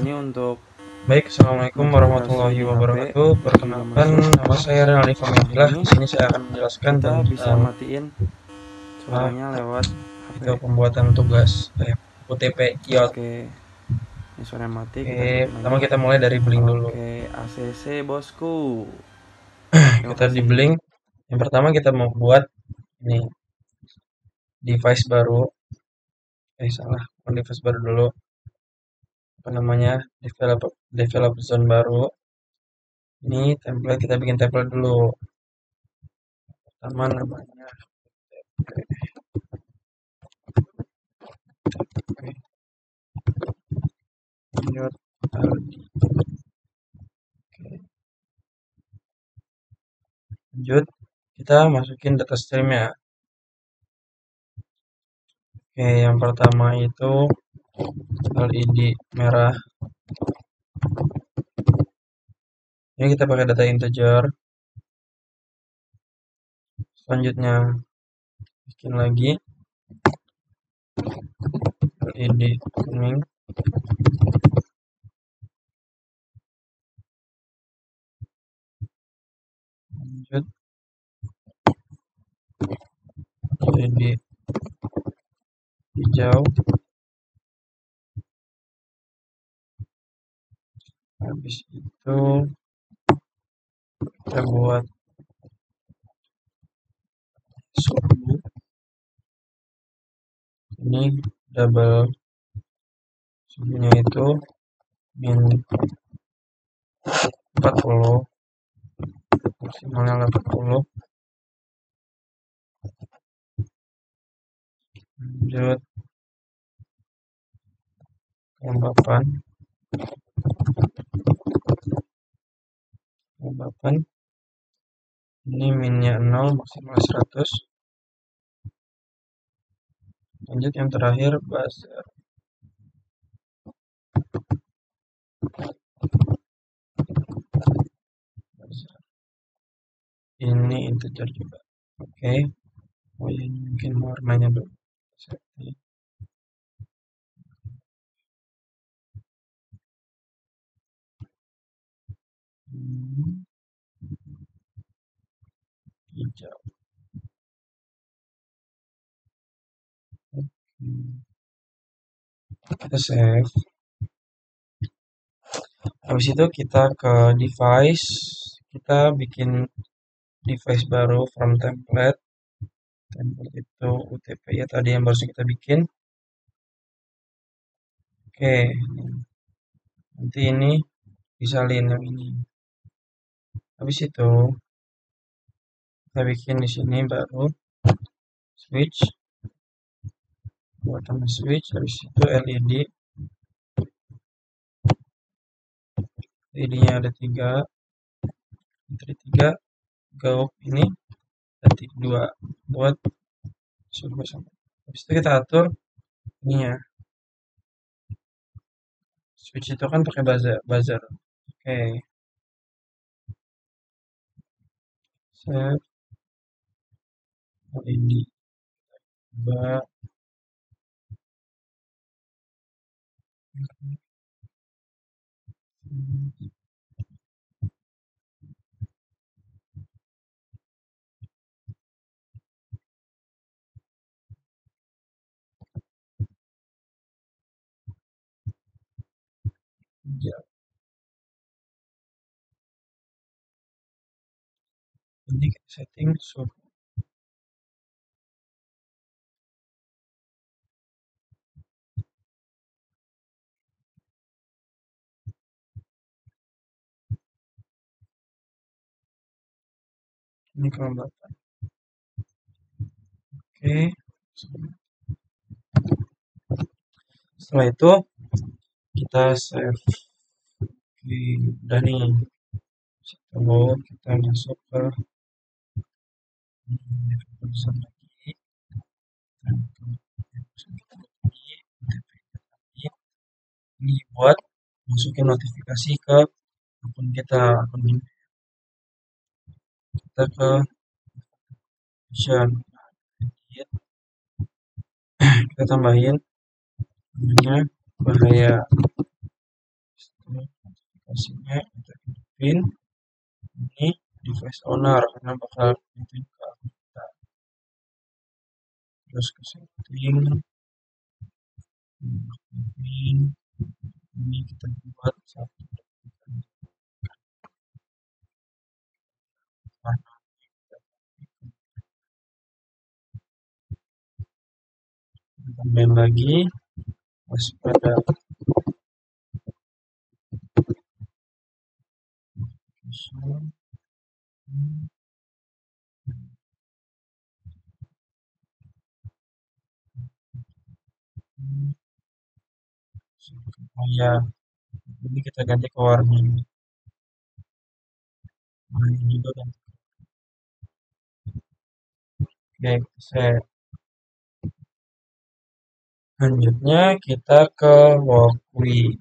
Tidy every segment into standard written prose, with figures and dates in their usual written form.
ini untuk Baik, Assalamualaikum warahmatullahi wabarakatuh. Perkenalkan, nama saya Renaldi Familah. Di sini saya akan menjelaskan kita bisa tentang matiin suaranya lewat HP. itu pembuatan tugas UTP IOT. Oke, ini suaranya mati. Oke, Kita hidupin pertama lagi. kita mulai dari blank dulu. Oke, ACC bosku. Terima Kita di kasih. blank. Yang pertama kita mau buat ini device baru. Salah, bukan device baru dulu. Apa namanya? Develop zone baru. Ini template, kita bikin template dulu. Pertama namanya IOT. Lanjut, kita masukin data streamnya. Oke, yang pertama itu LED merah. Ini kita pakai data integer. Selanjutnya bikin lagi LED kuning. Lanjut LED hijau. Habis itu kita buat suhu. Ini double suhunya itu min 40, maksimalnya 80. Lanjut kelembapan. Ini minnya 0, maksimal 100. Lanjut yang terakhir buzzer. Ini integer juga. Oke. Oh ya, ini mungkin warnanya belum setting. Hijau. Kita save. Habis itu kita ke device, kita bikin device baru from template. Template itu UTP ya tadi yang baru kita bikin. Oke, nanti ini disalin yang ini. Habis itu kita bikin di sini baru switch, buat tambah switch. Habis itu LED. LED-nya ada 3, entry 3, go ini ada 2 buat suhu sama. Habis itu kita atur ini ya. Switch itu kan pakai buzzer. Oke. Set LED 2. Ya, ini kita setting suhu. Ini kelembapan. Oke. Setelah itu kita save. Oke, udah nih. Lalu kita masuk ke lagi. Ini buat masukin notifikasi ke akun kita, akun ini. Kita ke option, kita tambahin namanya bahaya. lokasinya kita hidupin ini device owner karena bakal hidupin ke akun kita. Terus ke setting, ini kita buat satu warna, kita tambahin lagi waspada notification. Oh ya, ini kita ganti ke warna ini. Warna ini juga ganti. Oke, set. Selanjutnya kita ke walkway.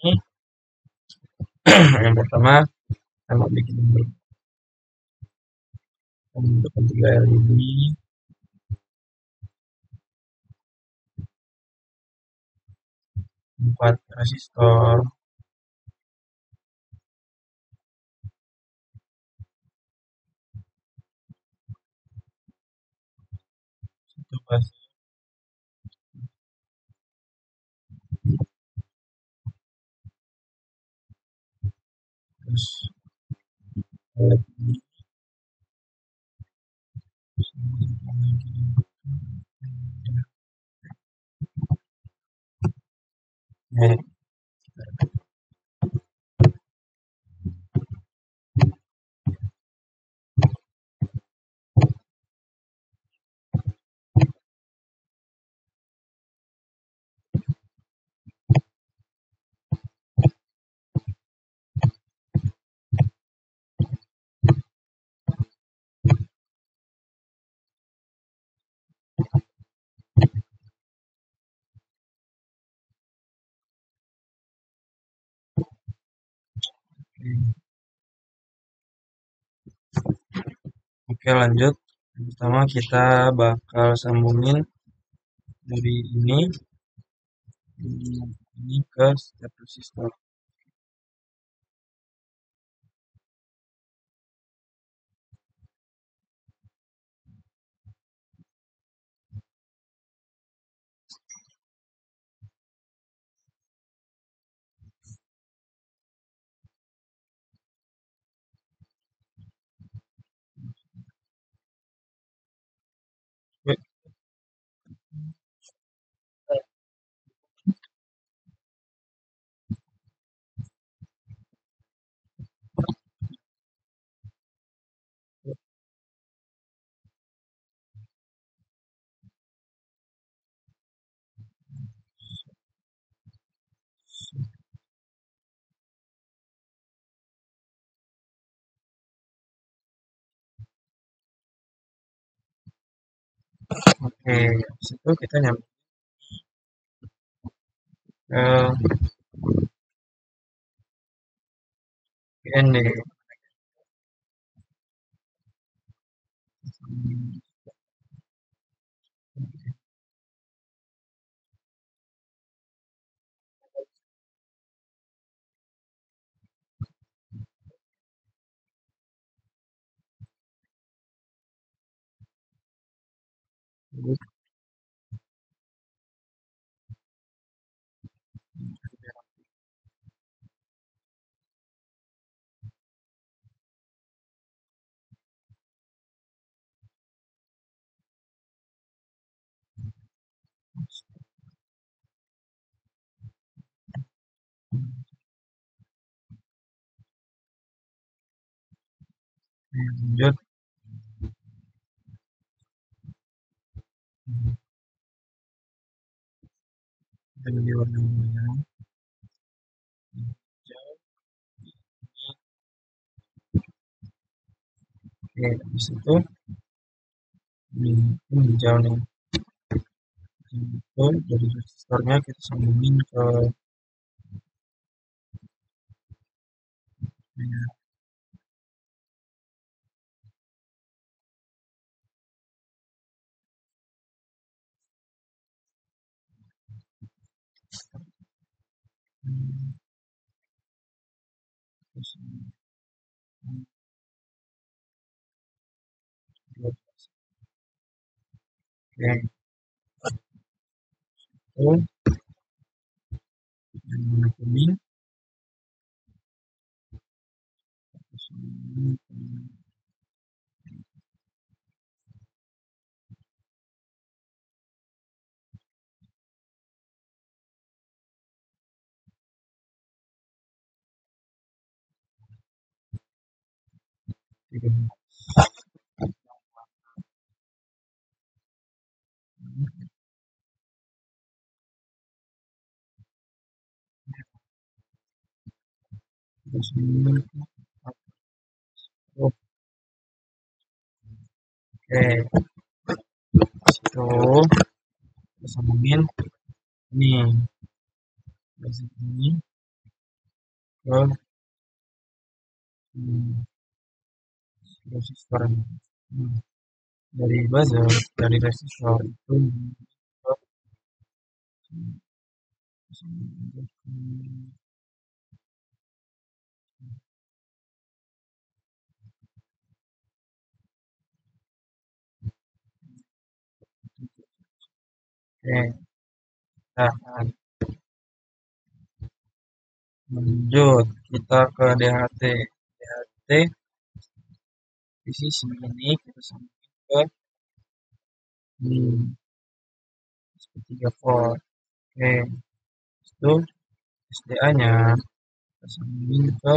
Ini yang pertama sama bikin bentuk 3 LED, 4 resistor, satu bus, terus LED, nah, oke lanjut. Yang pertama kita bakal sambungin dari ini ke step resistor. Oke, habis itu kita nyambung ke PND. Lanjut kita ganti warnanya hijau. Oke, habis itu ini hijau nih. Itu dari resistornya kita sambungin ke Ya, terus, oke, itu yang warna kuning, terus ini, tiga, terus ini, oh, oke, itu kita sambungin ini dari ini ke hmm, resistor. Hmm, dari buzzer, dari resistor itu ke oke, nah, lanjut kita ke DHT. DHT di sisi ini kita sambungin ke ini SP3 volt. Oke, itu SDA-nya kita sambungin ke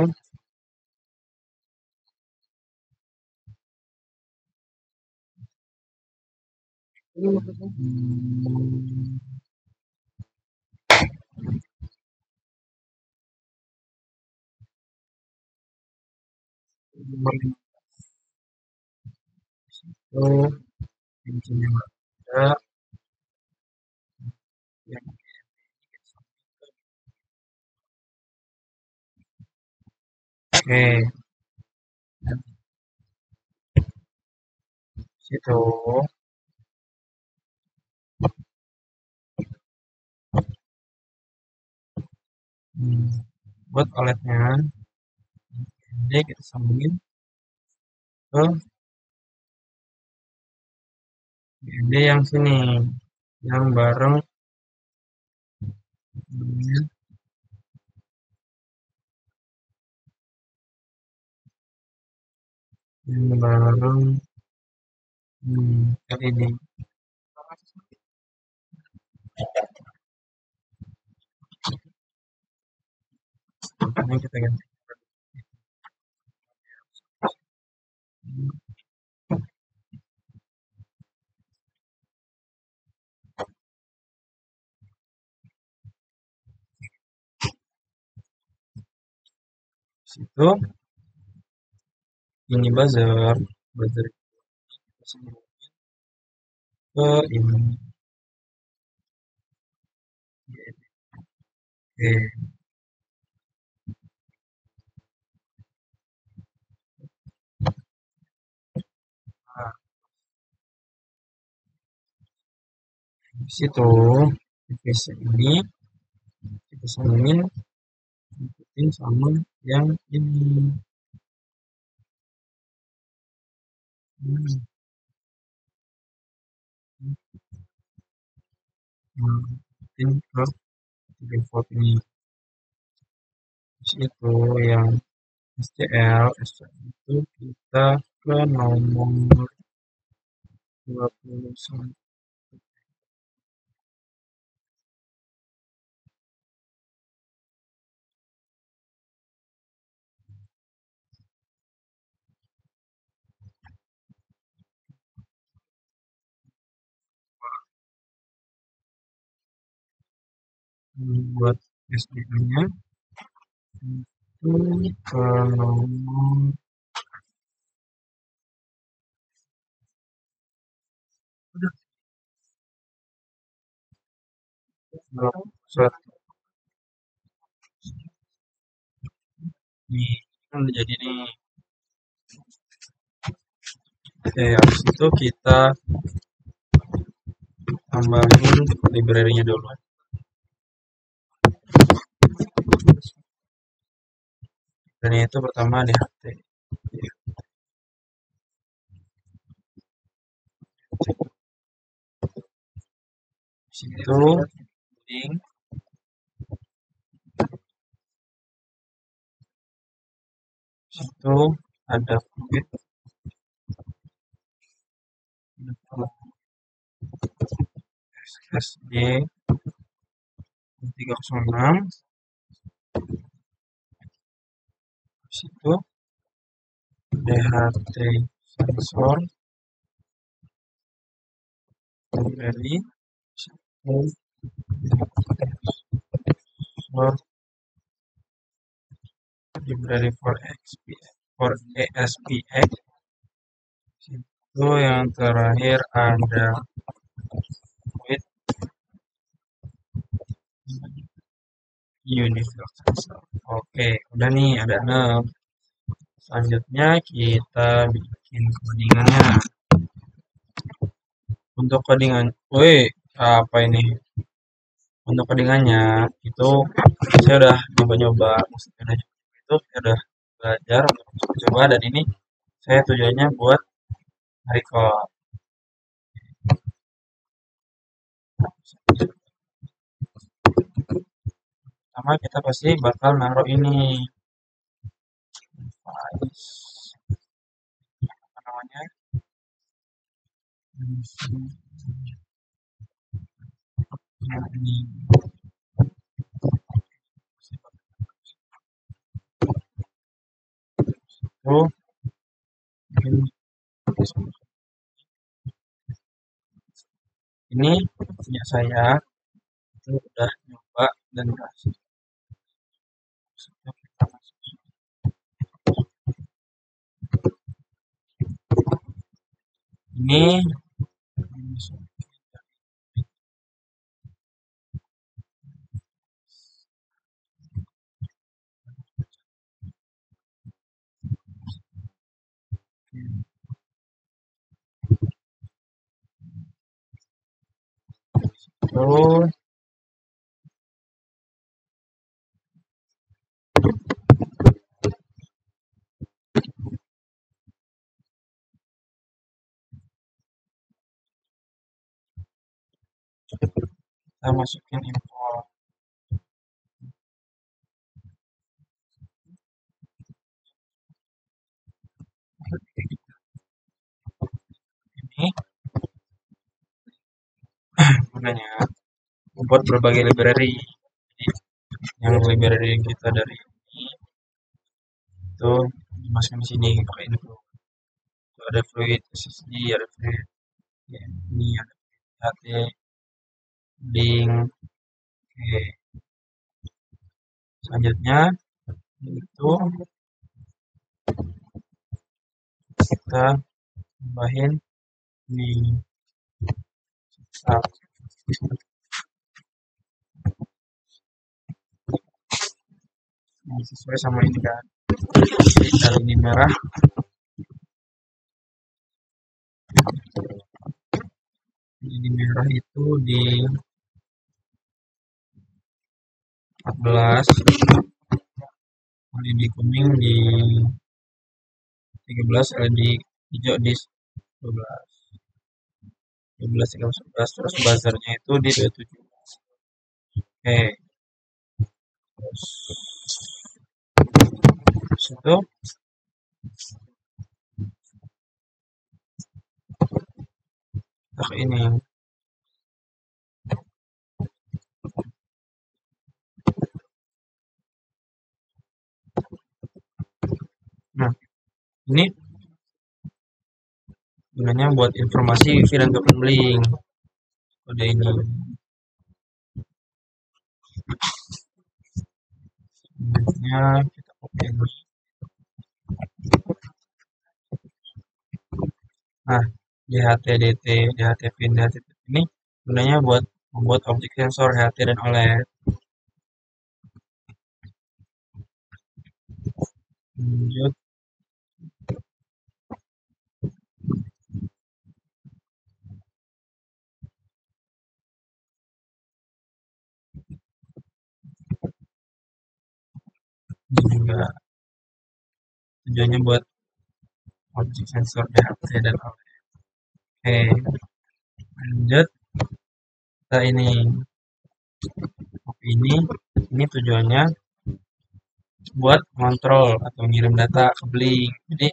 hmm, nomor 5 itu pintunya ada yang oke dan situ hmm, buat OLED-nya jadi kita sambungin ke BMD yang sini yang bareng namanya, yang bareng LED. Makanya kita ganti situ ini buzzer buzzer kita sambung ke ini. Oke, nah, di situ device ini kita sambungin ikutin sama yang ini. Hmm, nah, ikutin ke 3 volt ini. Terus itu yang SCL itu kita ke nomor 21 buat SDA-nya itu ke nomor satu ini. udah jadi nih. Oke, habis itu kita tambahin library-nya dulu. Dan itu pertama DHT. Situ link, situ ada fluid, SSD 306, situ DHT sensor library, situ sensor library for ASPX, situ yang terakhir ada fluid universal sensor. Oke, udah nih ada 6. Selanjutnya kita bikin codingannya. Untuk codingan, woi, apa ini? Untuk codingannya itu saya udah nyoba-nyoba, maksudnya itu saya udah belajar untuk coba, dan ini saya tujuannya buat record. Pertama kita pasti bakal naruh ini apa namanya, ini itu ini punya saya, itu udah nyoba dan berhasil. Ini terus kita masukin import ini gunanya buat berbagai library. Yang library kita dari ini itu dimasukin di sini pakai info. Itu ada fluid SSD, ada fluid ya, ini ada HT link. Oke, selanjutnya itu kita tambahin ini sesuai sama ini kan. Jadi ini merah, ini merah itu di 14, LED kuning di 13, LED hijau di 12, 12, 13, 11, terus buzzernya itu di 27. Oke, terus itu ini nah ini gunanya buat informasi wifi dan token link. Kode ini sebenarnya kita copy ini. Nah, DHT-DT, DHT-pin, DHT ini gunanya buat membuat objek sensor HT dan OLED. Lanjut ini juga tujuannya buat objek sensor DHT dan oke. Lanjut kita ini tujuannya buat kontrol atau ngirim data ke Blink. Jadi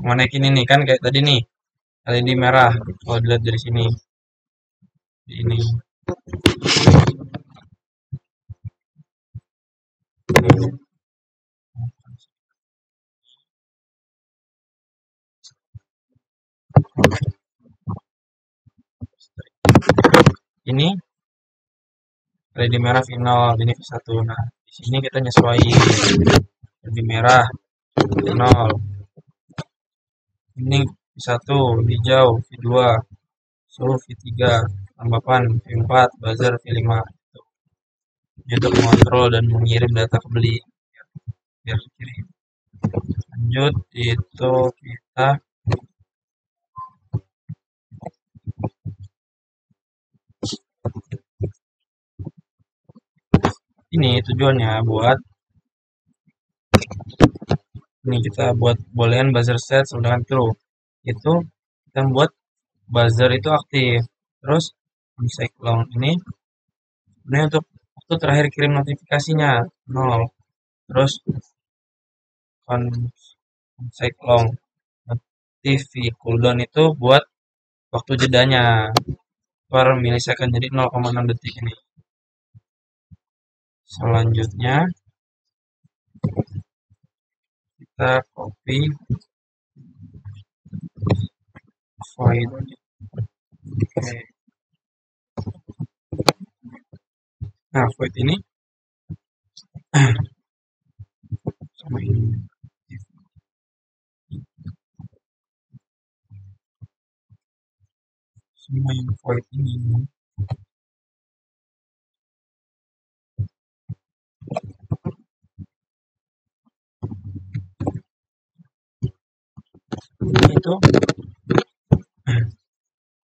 mau naikin ini kan kayak tadi nih LED merah kalau dilihat dari sini ini ini LED merah final ini V1. Nah di sini kita nyesuaiin LED merah V0 ini V1 hijau V2 suhu V3 tambahan V4 buzzer V5 untuk mengontrol dan mengirim data ke beli biar kirim. Lanjut itu kita ini tujuannya buat ini kita buat boolean buzzer set sedangkan true itu kita buat buzzer itu aktif terus uncheck long ini untuk waktu terakhir kirim notifikasinya 0 terus uncheck long TV cooldown itu buat waktu jedanya per milisecond jadi 0,6 detik ini. Selanjutnya kita copy void. Oke. Nah void ini sama ini semua yang void ini itu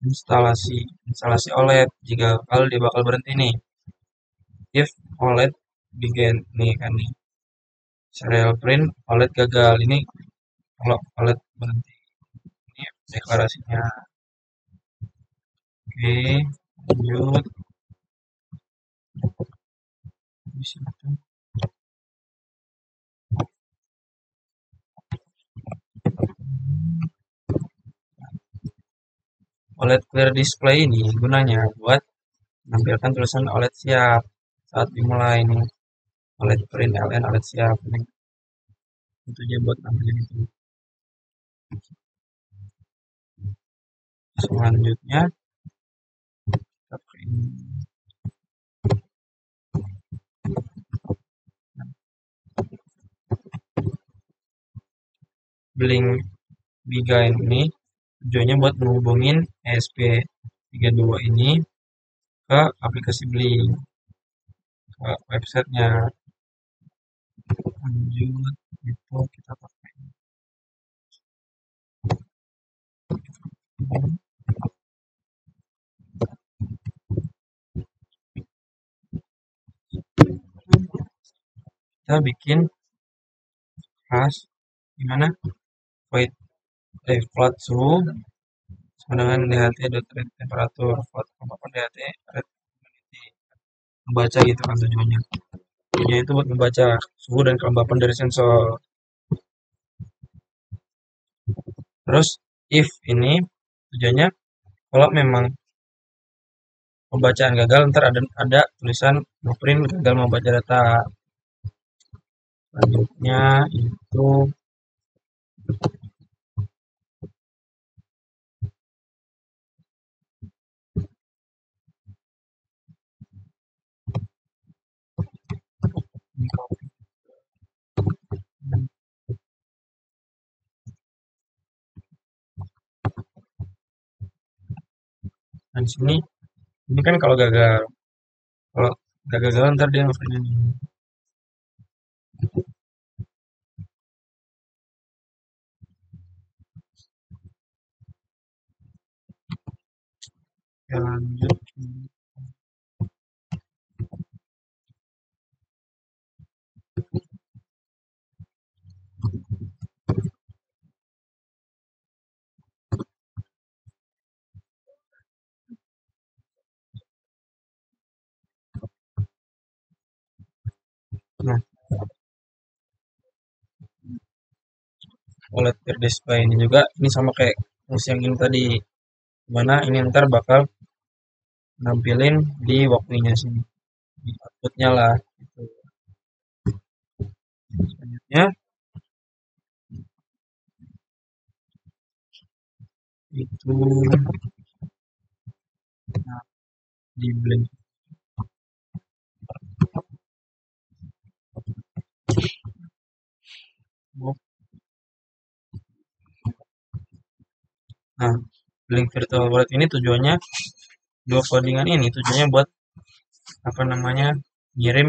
instalasi OLED jika kalau dia bakal berhenti nih if OLED begin nih kan nih serial print OLED gagal ini kalau OLED berhenti ini deklarasinya. Oke lanjut di sini tuh OLED clear display ini gunanya buat menampilkan tulisan OLED siap saat dimulai nih OLED print LN OLED siap ini tentunya buat nampilin itu. Selanjutnya kita print Blink Biga ini tujuannya buat menghubungin ESP32 ini ke aplikasi Blink ke websitenya. Lanjut itu kita pakai kita bikin class gimana void float suhu sama dengan dht.read temperatur float apa dht read membaca gitu kan tujuannya itu buat membaca suhu dan kelembapan dari sensor. Terus if ini tujuannya kalau memang pembacaan gagal ntar ada tulisan blueprint gagal membaca data. Selanjutnya itu dan sini ini kan kalau gagal kalau nggak gagal ntar dia ngeprint ini Oke, lanjut. Nah, OLED per display ini juga ini sama kayak fungsi yang ini tadi, dimana ini ntar bakal nampilin di waktunya sini, di outputnya lah. Gitu. Selanjutnya itu nah, di blink. Nah, blink virtual wallet ini tujuannya dua codingan ini tujuannya buat apa namanya ngirim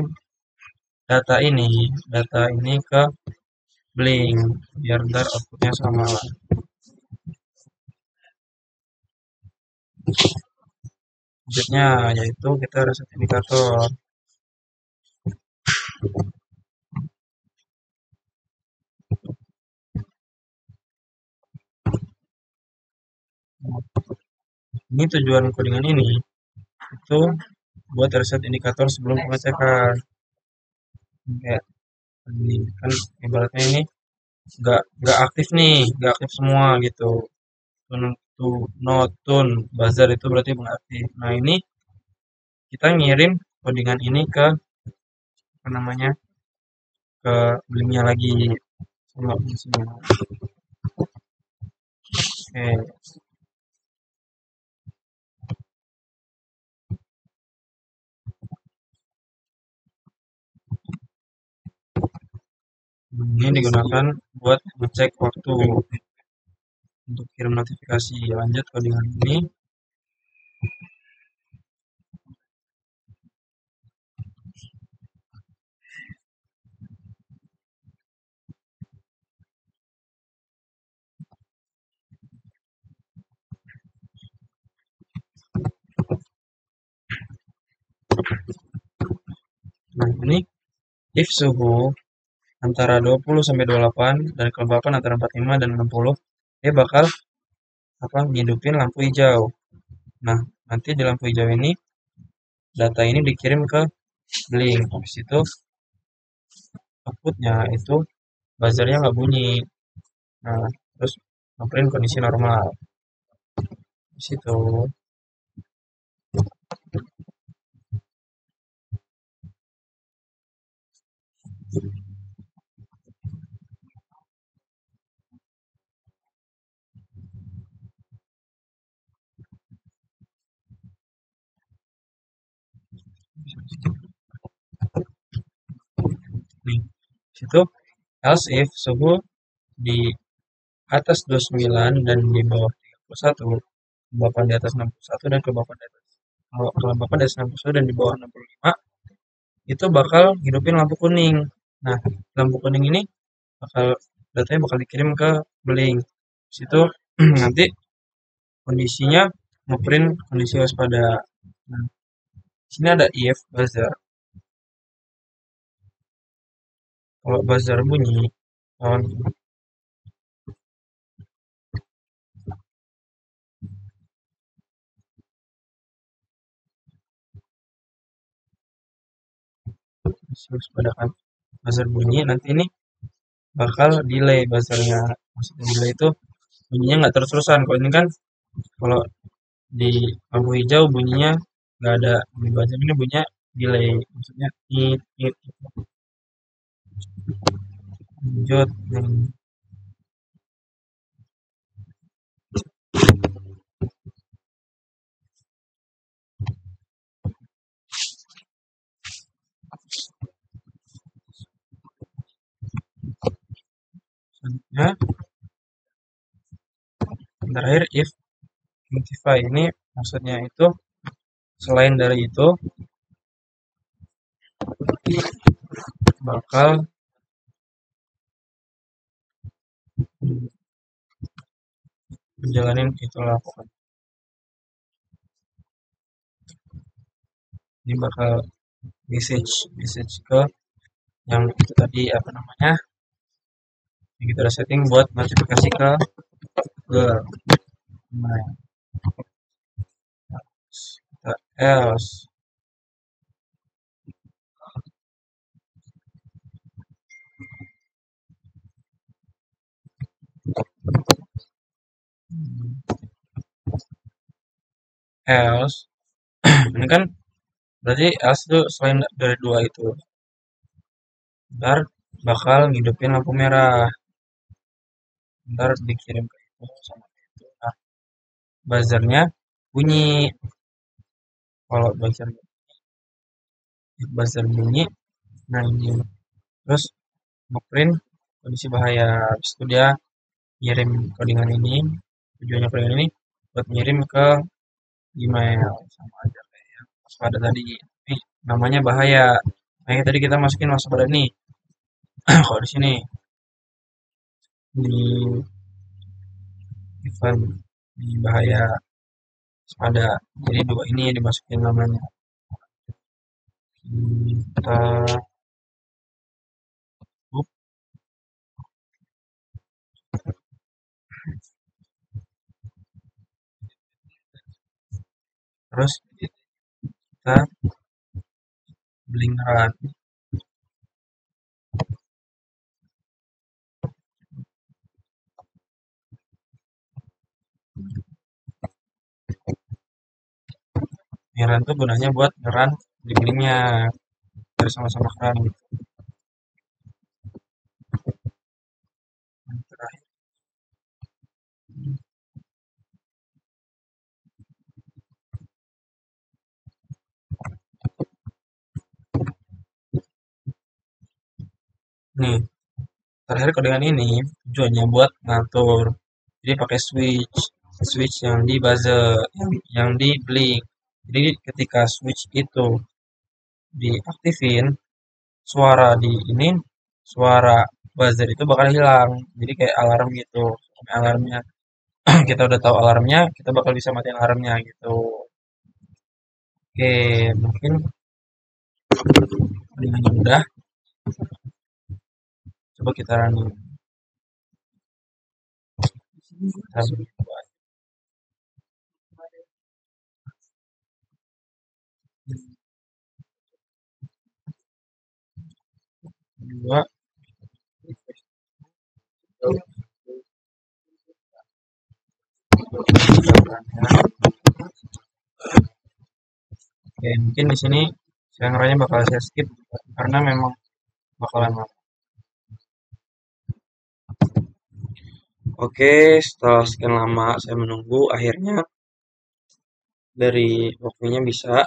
data ini ke blink biar ntar outputnya sama lah. Selanjutnya yaitu kita reset indikator. Nah, ini tujuan codingan ini itu buat reset indikator sebelum pengecekan. Kayak ini kan ibaratnya ini nggak aktif nih, nggak aktif semua gitu. To not tune buzzer itu berarti nggak aktif. Nah ini kita ngirim codingan ini ke apa namanya ke linknya lagi sama fungsinya. Oke, ini digunakan buat ngecek waktu untuk kirim notifikasi. Lanjut codingan ini. Nah ini if suhu antara 20 sampai 28 dan kelembapan antara 45 dan 60, dia bakal apa ngidupin lampu hijau. Nah, nanti di lampu hijau ini data ini dikirim ke blink. Habis itu outputnya itu buzzernya nggak bunyi. Nah, terus ngeprint kondisi normal. Di situ. Nih, situ else if suhu di atas 29 dan di bawah 31, kelembapan di atas 61 dan kelembapan di atas kelembapan di atas 61 dan di bawah 65, itu bakal hidupin lampu kuning. Nah, lampu kuning ini bakal datanya bakal dikirim ke Blink. Situ nanti kondisinya ngeprint kondisi waspada. Nah, sini ada if buzzer. Kalau buzzer bunyi, lawan kondisi waspada kan. Buzzer bunyi, nanti ini bakal delay buzzernya. Maksudnya delay itu bunyinya nggak terus-terusan. Kalau ini kan kalau di lampu hijau bunyinya nggak ada, di buzzer ini bunyinya delay. Maksudnya it. Lanjut. Selanjutnya terakhir if notify ini maksudnya itu selain dari itu bakal menjalanin itulah pokoknya. ini bakal message ke yang itu tadi apa namanya yang kita udah setting buat notifikasi ke Google. Nah, kita else else ini kan berarti else itu selain dari dua itu ntar bakal ngidupin lampu merah, ntar dikirim ke itu sama itu. Nah, buzzernya bunyi. Kalau buzzer bunyi, nah ini terus ngeprint kondisi bahaya. Habis itu dia ngirim codingan ini, tujuannya codingan ini buat ngirim ke email sama aja kayak yang waspada tadi. Ini namanya bahaya. Nah, tadi kita masukin waspada nih. Kalau di sini di event di bahaya waspada. Jadi dua ini dimasukin namanya. Kita up, terus kita blink run. Ngeran tuh gunanya buat ngeran blinknya biar sama-sama keren gitu. Yang terakhir nih, terakhir dengan ini tujuannya buat ngatur. Jadi pakai switch yang di buzzer, yang di blink. Jadi ketika switch itu diaktifin, suara di ini, suara buzzer itu bakal hilang. Jadi kayak alarm gitu. Alarmnya kita udah tahu alarmnya, kita bakal bisa matiin alarmnya gitu. Oke, mungkin dengan mudah. Coba kita running. Kita buat dua. Oke, mungkin di sini senarnya bakal saya skip karena memang bakalan lama. Oke, setelah sekian lama saya menunggu, akhirnya dari waktunya bisa.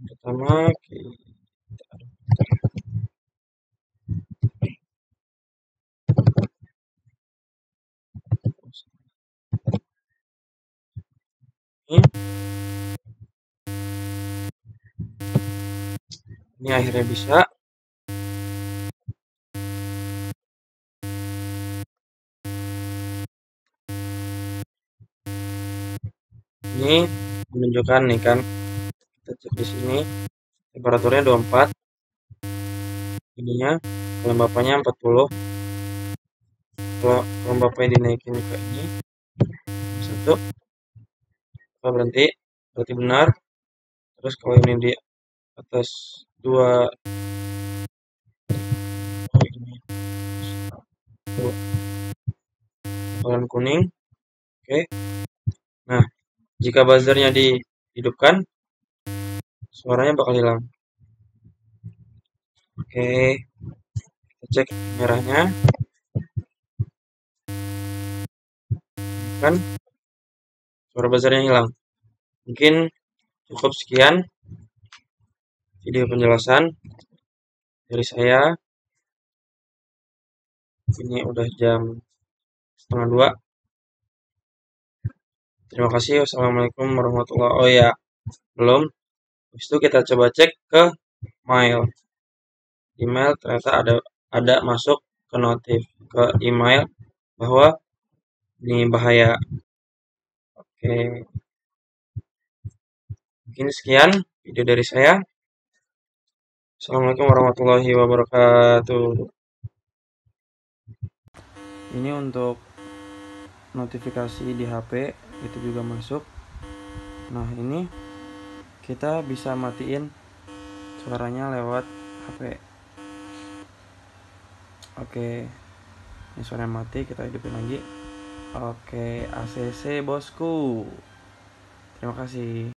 Pertama, ini akhirnya bisa. Ini menunjukkan nih kan, kita cek di sini temperaturnya 24, ininya kelembapannya 40. Kalau kelembapnya dinaikin ke ini satu, kita berhenti, berarti benar. Terus kalau ini di atas 2, ini bakalan kuning. Oke. Nah, jika buzzernya dihidupkan, suaranya bakal hilang. Oke, kita cek merahnya. Kan suara buzzernya hilang. Mungkin cukup sekian video penjelasan dari saya. Ini udah jam 1:30. Terima kasih. Wassalamualaikum warahmatullahi wabarakatuh. Oh ya, belum. Habis itu kita coba cek ke mail. Email ternyata ada masuk ke notif ke email bahwa ini bahaya. Oke. Mungkin sekian video dari saya. Assalamualaikum warahmatullahi wabarakatuh. Ini untuk notifikasi di HP itu juga masuk. Nah, ini kita bisa matiin suaranya lewat HP. Oke, ini suaranya mati, kita hidupin lagi. Oke, ACC bosku. Terima kasih.